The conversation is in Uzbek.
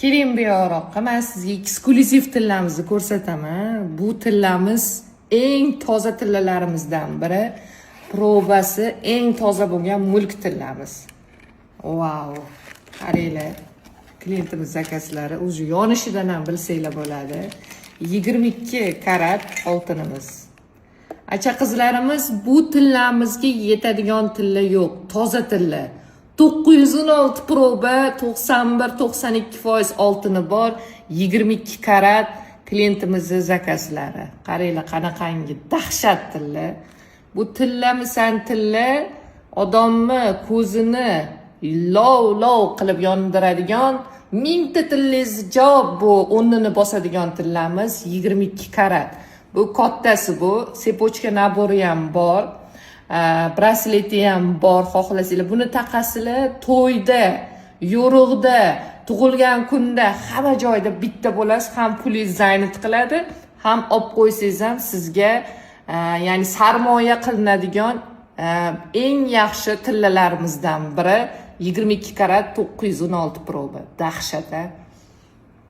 Keling bu yoqqa, men sizga eksklyuziv tillamizni ko'rsataman. Bu tillamiz eng toza tillalarimizdan biri. Probasi eng toza bo'lgan mulk tillamiz. Wow! Qaranglar. Klientimiz zakaslari o'zi yonishidan ham bilsanglar bo'ladi. 22 karat oltinimiz. Acha qizlarimiz, bu tillamizga yetadigan tilla yo'q, toza tilla. 916 proba, 91-92% oltini bor, 22 karat klientimizning zakaslari. Qaranglar, qanaqangi dahshat tilla. Bu tillamisan tilla odamni ko'zini lov qilib yondiradigan, mingta tillangiz javob bu o'rnini bosadigan tillamiz 22 karat. Bu kattasi bu, sepochka nabori ham bor, brasleti ham bor, xohlasanglar buni taqasizlar, to'yda, yo'riqda, tug'ilgan kunda hamma joyda bitta bo'lasiz, ham pulingiz zaynat qiladi, ham olib qo'ysangiz ham sizga ya'ni sarmoya qilinadigan eng yaxshi tillalarimizdan biri 22 karat 916 proba. Dahshat-a.